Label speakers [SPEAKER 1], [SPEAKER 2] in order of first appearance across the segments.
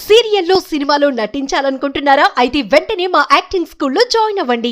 [SPEAKER 1] సీరియల్లో సినిమాలో నటించాలనుకుంటున్నారా? అయితే వెంటనే మా యాక్టింగ్ స్కూల్లో జాయిన్ అవ్వండి.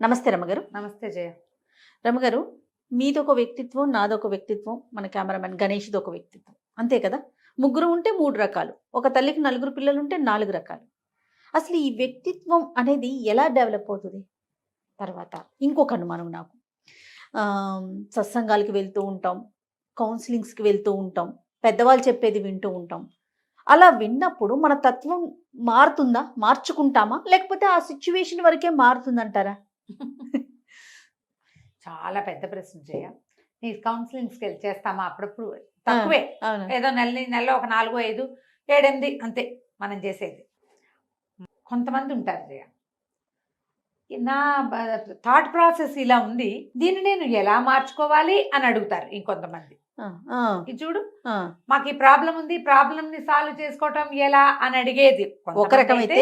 [SPEAKER 2] నమస్తే రమగారు.
[SPEAKER 3] నమస్తే జయ.
[SPEAKER 2] రమగారు, మీదొక వ్యక్తిత్వం, నాదొక వ్యక్తిత్వం, మన కెమెరామెన్ గణేష్ది ఒక వ్యక్తిత్వం, అంతే కదా? ముగ్గురు ఉంటే 3 రకాలు, ఒక తల్లికి 4 పిల్లలు ఉంటే 4 రకాలు. అసలు ఈ వ్యక్తిత్వం అనేది ఎలా డెవలప్ అవుతుంది? తర్వాత ఇంకొక అనుమానం నాకు, సత్సంగాలకి వెళ్తూ ఉంటాం, కౌన్సిలింగ్స్కి వెళ్తూ ఉంటాం, పెద్దవాళ్ళు చెప్పేది వింటూ ఉంటాం. అలా విన్నప్పుడు మన తత్వం మారుతుందా, మార్చుకుంటామా, లేకపోతే ఆ సిచ్యువేషన్ వరకే మారుతుందంటారా?
[SPEAKER 3] చాలా పెద్ద ప్రశ్న జయ. నీ కౌన్సిలింగ్స్కి వెళ్ళి చేస్తామా? అప్పుడప్పుడు తక్కువే, ఏదో నెలలో ఒక 4, 5, 7, 8 అంతే మనం చేసేది. కొంతమంది ఉంటారు జయ, నా థాట్ ప్రాసెస్ ఇలా ఉంది, దీన్ని నేను ఎలా మార్చుకోవాలి అని అడుగుతారు. ఇంకొంతమంది ఇది చూడు, మాకు ఈ ప్రాబ్లం ఉంది, ప్రాబ్లం ని సాల్వ్ చేసుకోవటం ఎలా అని అడిగేది
[SPEAKER 2] ఒక రకమైతే.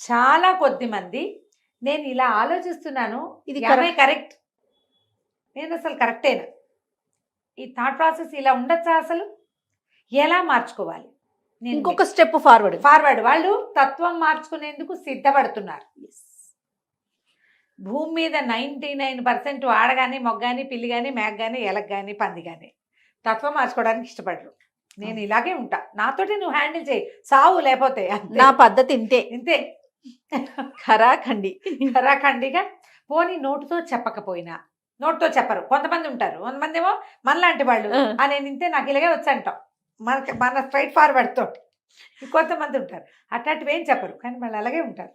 [SPEAKER 3] చాలా కొద్ది మంది నేను ఇలా ఆలోచిస్తున్నాను,
[SPEAKER 2] ఇది
[SPEAKER 3] కరెక్ట్, నేను అసలు కరెక్టేనా, ఈ థాట్ ప్రాసెస్ ఇలా ఉండొచ్చా, అసలు ఎలా మార్చుకోవాలి,
[SPEAKER 2] ఇంకొక స్టెప్ ఫార్వర్డ్.
[SPEAKER 3] వాళ్ళు తత్వం మార్చుకునేందుకు సిద్ధపడుతున్నారు. భూమి మీద 99% ఆడగాని, మొగ్గాని, పిల్లి కానీ, మేక కానీ, ఎలక కానీ, పంది కానీ తత్వం మార్చుకోవడానికి ఇష్టపడరు. నేను ఇలాగే ఉంటా, నాతోటి నువ్వు హ్యాండిల్ చేయి, సావు లేకపోతే
[SPEAKER 2] నా పద్ధతి ఇంతే
[SPEAKER 3] ఇంతే. ఖరాఖండిగా పోనీ నోటుతో చెప్పకపోయినా, నోటుతో చెప్పరు కొంతమంది ఉంటారు. కొంతమంది ఏమో మనలాంటి వాళ్ళు నేను ఇంతే, నాకు ఇలాగే వచ్చంటాం, మన స్ట్రైట్ ఫార్వర్డ్ తోటి. కొంతమంది ఉంటారు అట్లాంటివి ఏం చెప్పరు, కానీ వాళ్ళు అలాగే ఉంటారు,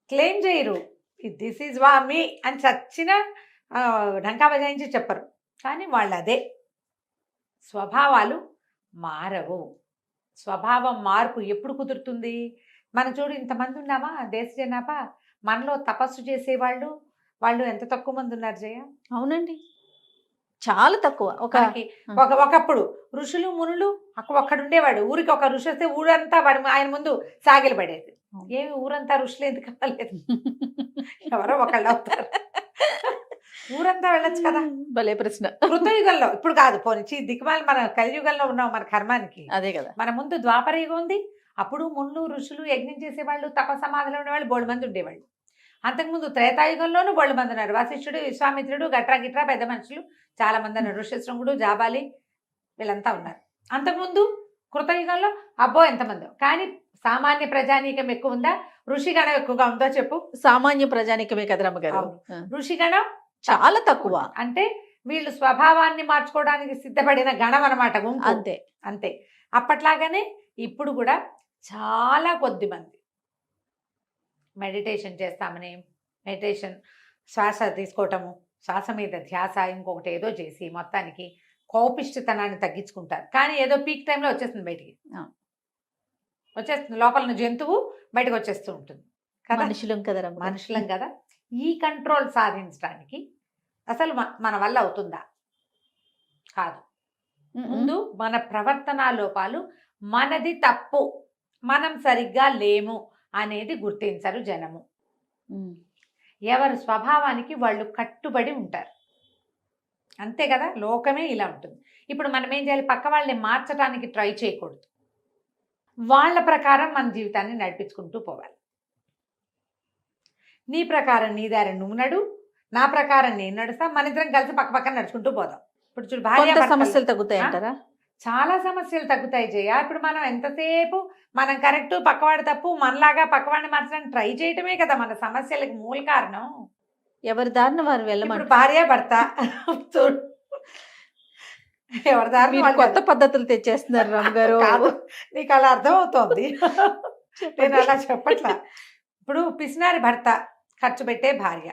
[SPEAKER 3] క్లెయిమ్ చేయరు, దిస్ ఈజ్ వా మీ అని చచ్చిన ఢంకా బజాయించి చెప్పరు. కానీ వాళ్ళు అదే. స్వభావాలు మారవు. స్వభావం మార్పు ఎప్పుడు కుదురుతుంది? మనం చూడు, ఇంతమంది ఉన్నామా దేశ జనాభా, మనలో తపస్సు చేసేవాళ్ళు వాళ్ళు ఎంత తక్కువ మంది ఉన్నారు జయ?
[SPEAKER 2] అవునండి, చాలా తక్కువ.
[SPEAKER 3] ఒకప్పుడు ఋషులు మునులు ఒక్కడుండేవాడు, ఊరికి ఒక ఋషి వస్తే ఊరంతా వాడు ఆయన ముందు సాగిలు పడేది. ఏమి ఊరంతా ఋషులు ఎందుకు అవ్వలేదు? ఎవరో ఒకళ్ళు అవుతారు, ఊరంతా వెళ్ళొచ్చు కదా.
[SPEAKER 2] భలే ప్రశ్న.
[SPEAKER 3] కృతయుగంలో, ఇప్పుడు కాదు, పోనీ దిక్కుమాలి మన కలియుగంలో ఉన్నాం, మన కర్మానికి
[SPEAKER 2] అదే కదా.
[SPEAKER 3] మన ముందు ద్వాపర యుగం ఉంది, అప్పుడు ముళ్ళు ఋషులు యజ్ఞం చేసేవాళ్ళు, తపసమాధిలో ఉండేవాళ్ళు బోళ్ళు మంది ఉండేవాళ్ళు. అంతకుముందు త్రేతాయుగంలోనూ బోళ్ళు మంది ఉన్నారు. వశిష్ఠుడు, విశ్వామిత్రుడు, గిట్రా పెద్ద మనుషులు చాలా మంది ఉన్నారు. ఋష్యశృంగుడు, జాబాలి వీళ్ళంతా ఉన్నారు. అంతకుముందు కృతయుగంలో అబ్బో ఎంతమంది. కానీ సామాన్య ప్రజానీకం ఎక్కువ ఉందా, ఋషిగణం ఎక్కువగా ఉందో చెప్పు?
[SPEAKER 2] సామాన్య ప్రజానీకమే కదా రమ్మగారు.
[SPEAKER 3] ఋషిగణం
[SPEAKER 2] చాలా తక్కువ.
[SPEAKER 3] అంటే వీళ్ళు స్వభావాన్ని మార్చుకోవడానికి సిద్ధపడిన గణం అనమాట.
[SPEAKER 2] అంతే
[SPEAKER 3] అంతే. అప్పట్లాగానే ఇప్పుడు కూడా చాలా కొద్ది మంది మెడిటేషన్ చేస్తామని, మెడిటేషన్ శ్వాస తీసుకోవటము, శ్వాస మీద ధ్యాస, ఇంకొకటి ఏదో చేసి మొత్తానికి కోపిష్టితనాన్ని తగ్గించుకుంటారు. కానీ ఏదో పీక్ టైంలో వచ్చేస్తుంది బయటికి, వచ్చేస్తుంది లోపల జంతువు బయటకు వచ్చేస్తూ ఉంటుంది కదా. మనుషులం కదా. ఈ కంట్రోల్ సాధించడానికి అసలు మన వల్ల అవుతుందా? కాదు. ముందు మన ప్రవర్తన లోపాలు, మనది తప్పు, మనం సరిగ్గా లేము అనేది గుర్తించరు జనము. ఎవరి స్వభావానికి వాళ్ళు కట్టుబడి ఉంటారు, అంతే కదా. లోకమే ఇలా ఉంటుంది. ఇప్పుడు మనం ఏం చేయాలి? పక్క వాళ్ళని మార్చడానికి ట్రై చేయకూడదు, వాళ్ళ ప్రకారం మన జీవితాన్ని నడిపించుకుంటూ పోవాలి. నీ ప్రకారం నీ దారి నువ్వు నడు, నా ప్రకారం నేను నడుస్తా, మన ఇద్దరం కలిసి పక్క పక్కన నడుచుకుంటూ పోదాం. ఇప్పుడు చూడు, భార్య
[SPEAKER 2] సమస్యలు తగ్గుతాయి అంటారా?
[SPEAKER 3] చాలా సమస్యలు తగ్గుతాయి జయ. ఇప్పుడు మనం ఎంతసేపు మనం కరెక్ట్, పక్కవాడి తప్పు, మనలాగా పక్కవాడిని మార్చడానికి ట్రై చేయటమే కదా మన సమస్యలకు మూల కారణం.
[SPEAKER 2] ఎవరి దారిని వారు వెళ్ళమంటారు.
[SPEAKER 3] ఇప్పుడు భార్య భర్త చూడు, ఎవరి దారిని వాళ్ళు
[SPEAKER 2] కొత్త పద్ధతులు తెచ్చేస్తున్నారు రమ్మగారు.
[SPEAKER 3] నీకు అలా అర్థం అవుతోంది, నేను అలా చెప్పట్లా. ఇప్పుడు పిసినారి భర్త, ఖర్చు పెట్టే భార్య,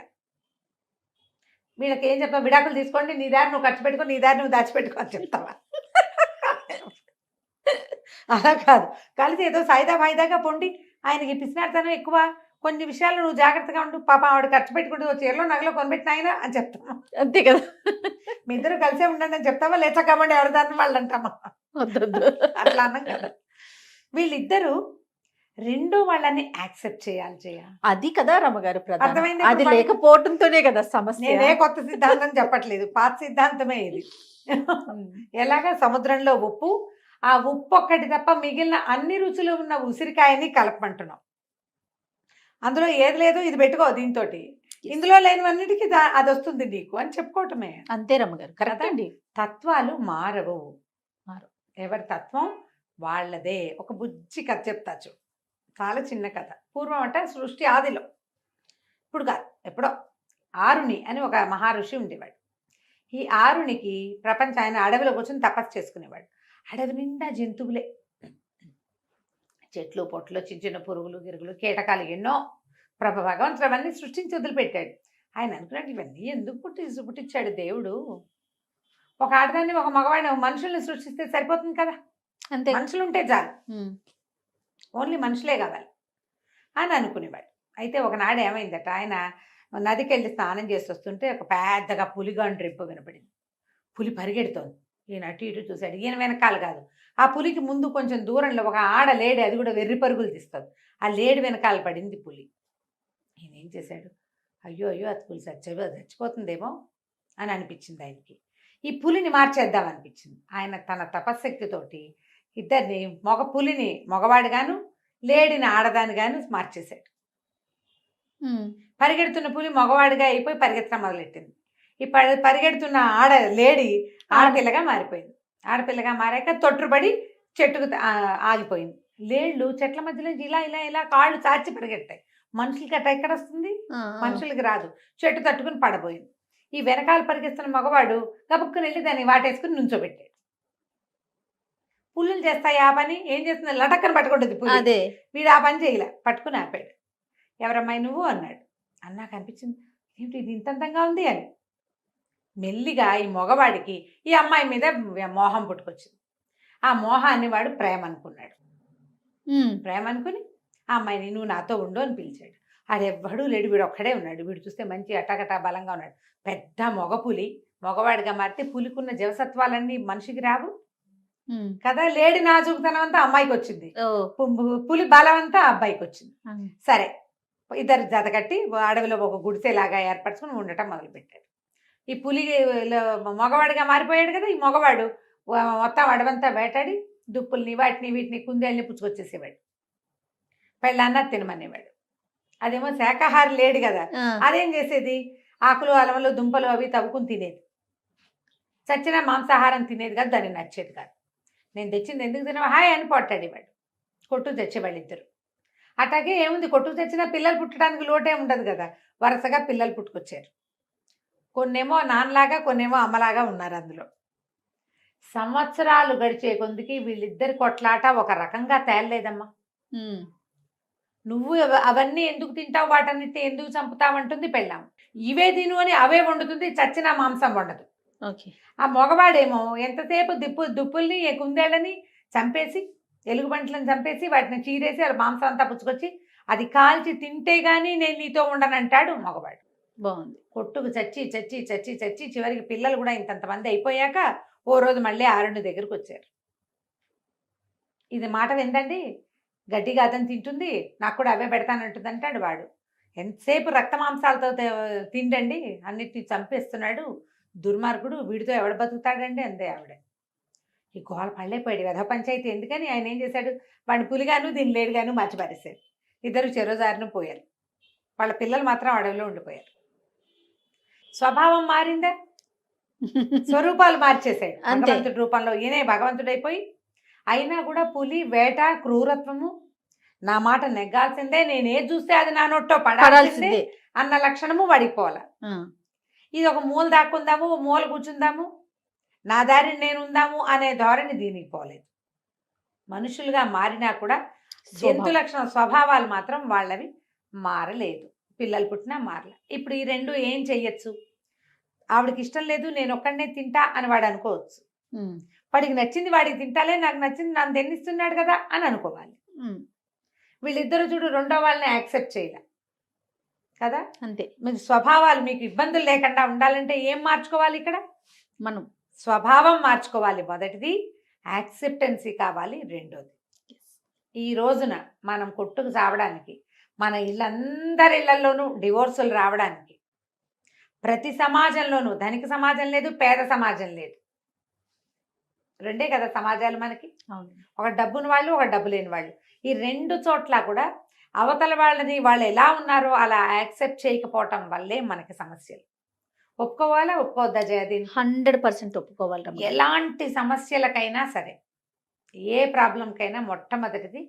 [SPEAKER 3] వీళ్ళకి ఏం చెప్తావు? విడాకులు తీసుకోండి, నీ దారి నువ్వు ఖర్చు పెట్టుకో, నీ దారి నువ్వు దాచిపెట్టుకో అని చెప్తావా? అలా కాదు, కలిసి ఏదో సాయిదా వాయిదాగా పొండి. ఆయనకి పిసినారితనం ఎక్కువ, కొన్ని విషయాలు నువ్వు జాగ్రత్తగా ఉండు, పాప ఆవిడ ఖర్చు పెట్టుకుంటూ చీరలో నగలో కొనిపెట్టిన ఆయన అని చెప్తామా?
[SPEAKER 2] అంతే కదా.
[SPEAKER 3] మీ ఇద్దరు కలిసే ఉండండి అని చెప్తావా? లేచకమండి ఎవరి దాన్ని వాళ్ళు అంటామా? అట్లా అన్నాం కదా. వీళ్ళిద్దరూ రెండో వాళ్ళని యాక్సెప్ట్ చేయాలి జయ.
[SPEAKER 2] అది కదా రమ్మగారు ప్రధానం.
[SPEAKER 3] అర్థమైందా
[SPEAKER 2] అది
[SPEAKER 3] ఇప్పుడు
[SPEAKER 2] లేకపోవడంతోనే కదా సమస్య.
[SPEAKER 3] నేనే కొత్త సిద్ధాంతం చెప్పట్లేదు, పాత సిద్ధాంతమే ఇది. ఎలాగా సముద్రంలో ఉప్పు, ఆ ఉప్పు ఒక్కటి తప్ప మిగిలిన అన్ని రుచులు ఉన్న ఉసిరికాయని కలపమంటున్నాం. అందులో ఏది లేదు ఇది పెట్టుకో దీంతో, ఇందులో లేనివన్నిటికీ అది వస్తుంది నీకు అని చెప్పుకోవటమే.
[SPEAKER 2] అంతే రమ్మగారు, కరెక్ట్
[SPEAKER 3] కదా?
[SPEAKER 2] అండి.
[SPEAKER 3] తత్వాలు మారవు.
[SPEAKER 2] మారవు.
[SPEAKER 3] ఎవరి తత్వం వాళ్ళదే. ఒక బుజ్జి కథ చెప్తా చూడు, చాలా చిన్న కథ. పూర్వం అంటే సృష్టి ఆదిలో, ఇప్పుడు కాదు ఎప్పుడో, ఆరుని అని ఒక మహర్షి ఉండేవాడు. ఈ ఆరునికి ఆయన అడవిలో కూర్చొని తపస్సు చేసుకునేవాడు. అడవి నిండా జంతువులే, చెట్లు పొట్లు, చిన్న చిన్న పురుగులు గిరుగులు కీటకాలు ఎన్నో. భగవంతుడు అవన్నీ సృష్టించి వదిలిపెట్టాడు. ఆయన అనుకున్నాడు ఇవన్నీ ఎందుకు పుట్టించాడు దేవుడు, ఒక ఆడదాన్ని ఒక మగవాడిని మనుషుల్ని సృష్టిస్తే సరిపోతుంది కదా,
[SPEAKER 2] అంతే.
[SPEAKER 3] మనుషులు ఉంటే చాలు, ఓన్లీ మనుషులే కావాలి అని అనుకునేవాడు. అయితే ఒకనాడు ఏమైందట, ఆయన నదికి వెళ్ళి స్నానం చేసి వస్తుంటే ఒక పెద్దగా పులిగాండ్రింపు రింపు వినపడింది. పులి పరిగెడుతోంది. ఈయన అటు ఇటు చూశాడు. ఈయన వెనకాల కాదు, ఆ పులికి ముందు కొంచెం దూరంలో ఒక ఆడ లేడి, అది కూడా వెర్రి పరుగులు తీస్తుంది. ఆ లేడి వెనకాల పడింది పులి. ఈయన ఏం చేశాడు, అయ్యో అయ్యో అది పులి చచ్చిపోతుందేమో అని అనిపించింది ఆయనకి. ఈ పులిని మార్చేద్దాం అనిపించింది. ఆయన తన తపశక్తితోటి ఇద్దరిని, మగ పులిని మగవాడిగాను లేడిని ఆడదానిగాను మార్చేశాడు. పరిగెడుతున్న పులి మగవాడిగా అయిపోయి పరిగెత్తడం మొదలెట్టింది. ఈ పరిగెడుతున్న లేడి ఆడపిల్లగా మారిపోయింది. ఆడపిల్లగా మారాక తొట్టుబడి చెట్టుకు ఆగిపోయింది. లేళ్ళు చెట్ల మధ్యలో ఇలా ఇలా ఇలా కాళ్ళు చాచి పరిగెడతాయి. మనుషులకి అట్లా ఎక్కడ వస్తుంది, మనుషులకి రాదు. చెట్టు తట్టుకుని పడబోయింది. ఈ వెనకాల పరిగెత్తున్న మగవాడు గబుక్కుని వెళ్ళి దాన్ని వాటేసుకుని నుంచోబెట్టాడు. పుల్లులు చేస్తాయి ఆ పని, ఏం చేస్తుంది, లటక్కని పట్టుకుంటుంది పులి.
[SPEAKER 2] అదే
[SPEAKER 3] వీడు ఆ పని చేయలే, పట్టుకుని ఆపాడు. ఎవరమ్మాయి నువ్వు అన్నాడు. అన్నాక అనిపించింది ఏమిటి ఇది ఇంత అందంగా ఉంది అని. మెల్లిగా ఈ మగవాడికి ఈ అమ్మాయి మీద మోహం పుట్టుకొచ్చింది. ఆ మోహాన్ని వాడు ప్రేమ అనుకున్నాడు. ప్రేమ అనుకుని ఆ అమ్మాయిని నువ్వు నాతో ఉండు అని పిలిచాడు. ఆడెవ్వడూ లేడు, వీడు ఒక్కడే ఉన్నాడు. వీడు చూస్తే మంచి అటాకటా బలంగా ఉన్నాడు. పెద్ద మగపులి మగవాడిగా మారితే పులికున్న జవసత్వాలన్నీ మనిషికి రావు కదా. లేడి నాజుకుతనం అంతా అమ్మాయికి వచ్చింది, పులి బలం అంతా అబ్బాయికి వచ్చింది. సరే, ఇద్దరు జత కట్టి అడవిలో ఒక గుడిసెలాగా ఏర్పరచుకుని ఉండటం మొదలుపెట్టాడు. ఈ పులి మగవాడిగా మారిపోయాడు కదా. ఈ మగవాడు మొత్తం అడవంతా వేటాడి దుప్పుల్ని వాటిని వీటిని కుందేళ్ళని పుచ్చుకొచ్చేసేవాడు. పెళ్ళాన్న తినమనేవాడు. అదేమో శాకాహారి లేడు కదా, అదేం చేసేది, ఆకులు అలమలు దుంపలు అవి తవ్వుకుని తినేది. చచ్చిన మాంసాహారం తినేది కాదు, దాన్ని నచ్చేది కాదు. నేను తెచ్చింది ఎందుకు తినవా హాయ్ అని పొట్టాడేవాడు. కొట్టు తెచ్చేవాళ్ళు ఇద్దరు. అట్లాగే ఏముంది, కొట్టుకు తెచ్చినా పిల్లలు పుట్టడానికి లోటే ఉండదు కదా. వరుసగా పిల్లలు పుట్టుకొచ్చారు. కొన్నేమో నాన్నలాగా కొన్నేమో అమ్మలాగా ఉన్నారు. అందులో సంవత్సరాలు గడిచే కొందికి వీళ్ళిద్దరి కొట్లాట ఒక రకంగా తేలలేదమ్మా. నువ్వు అవన్నీ ఎందుకు తింటావు, వాటన్నిటిని ఎందుకు చంపుతావంటుంది పెళ్ళాం. ఇవే తిను అని అవే వండుతుంది, చచ్చిన మాంసం వండదు. ఆ మగవాడేమో ఎంతసేపు దుప్పుల్ని కుందేళ్ళని చంపేసి, ఎలుగుబంట్లను చంపేసి వాటిని చీరేసి అది మాంసం అంతా పుచ్చుకొచ్చి అది కాల్చి తింటే గానీ నేను నీతో ఉండనంటాడు మగవాడు.
[SPEAKER 2] బాగుంది.
[SPEAKER 3] కొట్టుకు చచ్చి చచ్చి చచ్చి చచ్చి చివరికి పిల్లలు కూడా ఇంతంతమంది అయిపోయాక ఓ రోజు మళ్ళీ ఆరుని దగ్గరకు వచ్చారు. ఇది మాట విందండి, గడ్డిగా అతను తింటుంది, నాకు కూడా అవే పెడతానంటుంది అంటాడు వాడు. ఎంతసేపు రక్త మాంసాలతో తిండండి, అన్నిటిని చంపేస్తున్నాడు దుర్మార్గుడు, వీడితో ఎవడ బతుకుతాడండి అంతే ఆవిడ. ఈ గోల పళ్ళైపోయాడు వెధ పంచాయతీ ఎందుకని ఆయన ఏం చేశాడు, వాడిని పులిగాను దీన్ని లేడుగాను మర్చిపారేశాడు. ఇద్దరు చెరోజారిన పోయారు. వాళ్ళ పిల్లలు మాత్రం అడవిలో ఉండిపోయారు. స్వభావం మారిందా, స్వరూపాలు మార్చేశాడు భగవంతుడి రూపంలో. ఈయనే భగవంతుడైపోయి అయినా కూడా పులి వేట క్రూరత్వము, నా మాట నెగ్గాల్సిందే, నేనేది చూస్తే అది నా నోట్లో పడాల్సిందే అన్న లక్షణము వాడికి పోవాల. ఇది ఒక మూల దాక్కుందాము, మూల కూర్చుందాము, నా దారిని నేను ఉందాము అనే ధోరణి దీనికి పోలేదు. మనుషులుగా మారినా కూడా జంతు లక్షణ స్వభావాలు మాత్రం వాళ్ళవి మారలేదు. పిల్లలు పుట్టినా మారలే. ఇప్పుడు ఈ రెండు ఏం చెయ్యొచ్చు, ఆవిడకి ఇష్టం లేదు నేను ఒక్కడనే తింటా అని వాడు అనుకోవచ్చు. వాడికి నచ్చింది వాడికి తింటాలే, నాకు నచ్చింది నన్ను తిన్నిస్తున్నాడు కదా అని అనుకోవాలి. వీళ్ళిద్దరు చూడు రెండో వాళ్ళని యాక్సెప్ట్ చేయాలి కదా.
[SPEAKER 2] అంతే.
[SPEAKER 3] మీ స్వభావాలు మీకు ఇబ్బందులు లేకుండా ఉండాలంటే ఏం మార్చుకోవాలి, ఇక్కడ
[SPEAKER 2] మనం
[SPEAKER 3] స్వభావం మార్చుకోవాలి మొదటిది, యాక్సెప్టెన్సీ కావాలి రెండోది. ఈ రోజున మనం కొట్టుకు చావడానికి, మన ఇళ్ళందరి ఇళ్లలోనూ డివోర్సులు రావడానికి, ప్రతి సమాజంలోనూ ధనిక సమాజం లేదు, పేద సమాజం లేదు, రెండే కదా సమాజాలు మనకి.
[SPEAKER 2] అవును.
[SPEAKER 3] ఒక డబ్బున్న వాళ్ళు, ఒక డబ్బు లేని వాళ్ళు. ఈ రెండు చోట్ల కూడా అవతల వాళ్ళని వాళ్ళు ఎలా ఉన్నారో అలా యాక్సెప్ట్ చేయకపోవటం వల్లే మనకి సమస్యలు. ఒప్పుకోవాలా ఒప్పుకోవద్దా జయదీన్?
[SPEAKER 2] 100% ఒప్పుకోవాలి రమ్య గారు.
[SPEAKER 3] ఎలాంటి సమస్యలకైనా సరే, ఏ ప్రాబ్లంకైనా మొట్టమొదటిది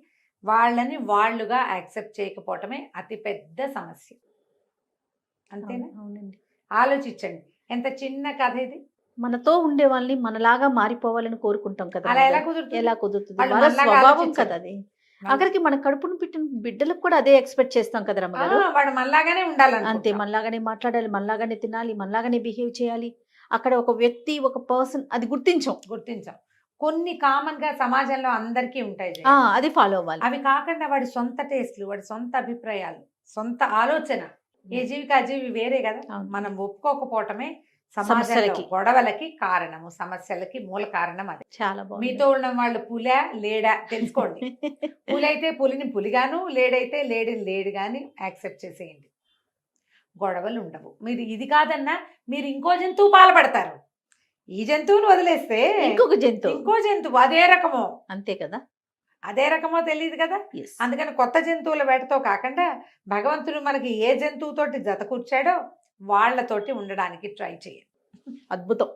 [SPEAKER 3] వాళ్ళని వాళ్ళుగా యాక్సెప్ట్ చేయకపోవటమే అతిపెద్ద సమస్య. అంతేనా?
[SPEAKER 2] అవునండి.
[SPEAKER 3] ఆలోచించండి, ఎంత చిన్న కథ ఇది.
[SPEAKER 2] మనతో ఉండే వాళ్ళని మనలాగా మారిపోవాలని కోరుకుంటాం కదా
[SPEAKER 3] అలా
[SPEAKER 2] రమ్య
[SPEAKER 3] ఎలా
[SPEAKER 2] గారు.
[SPEAKER 3] కుదురుతుంది?
[SPEAKER 2] ఎలా కుదురుతుంది?
[SPEAKER 3] వాళ్ళు
[SPEAKER 2] వాళ్ళ
[SPEAKER 3] మనలాగా
[SPEAKER 2] స్వభావం
[SPEAKER 3] ఆలోచించరు.
[SPEAKER 2] కదా అది. ఆఖరికి మన కడుపును పుట్టిన బిడ్డలకు కూడా అదే ఎక్స్పెక్ట్ చేస్తాం కదా రమ్య గారు.
[SPEAKER 3] వాడు మనలాగానే
[SPEAKER 2] అంతే,
[SPEAKER 3] ఉండాలనుకుంటాం.
[SPEAKER 2] మనలాగానే మాట్లాడాలి, మనలాగానే తినాలి, మనలాగానే బిహేవ్ చేయాలి. అక్కడ ఒక వ్యక్తి, ఒక పర్సన్ అది గుర్తించాం.
[SPEAKER 3] గుర్తించాం. కొన్ని కామన్ గా సమాజంలో అందరికీ ఉంటాయి జయ.
[SPEAKER 2] అది ఫాలో అవ్వాలి.
[SPEAKER 3] అవి కాకుండా వాడి సొంత టేస్ట్లు, వాడి సొంత అభిప్రాయాలు, సొంత ఆలోచన, ఏ జీవికి ఆ జీవి వేరే కదా.
[SPEAKER 2] అవును.
[SPEAKER 3] మనం ఒప్పుకోకపోవటమే సమాజంలో
[SPEAKER 2] సమస్యలకి.
[SPEAKER 3] గొడవలకి కారణము, సమస్యలకి మూల కారణం అది.
[SPEAKER 2] చాలా బాగుంది.
[SPEAKER 3] మీతో ఉన్న వాళ్ళు పులా లేడా తెలుసుకోండి. పులైతే పులిని పులిగాను, లేడైతే లేడిని లేడుగాని యాక్సెప్ట్ చేసేయండి. గొడవలు ఉండవు. మీరు ఇది కాదన్నా మీరు ఇంకో జంతువు పాల్పడతారు. ఈ జంతువును వదిలేస్తే
[SPEAKER 2] ఇంకొక జంతువు.
[SPEAKER 3] ఇంకో జంతువు అదే రకమో,
[SPEAKER 2] అంతే కదా.
[SPEAKER 3] అదే రకమో తెలియదు కదా.
[SPEAKER 2] Yes.
[SPEAKER 3] అందుకని కొత్త జంతువుల వేటతో కాకుండా భగవంతుడు మనకి ఏ జంతువుతోటి జత కూర్చాడో వాళ్ళతోటి ఉండడానికి ట్రై చేయండి.
[SPEAKER 2] అద్భుతం.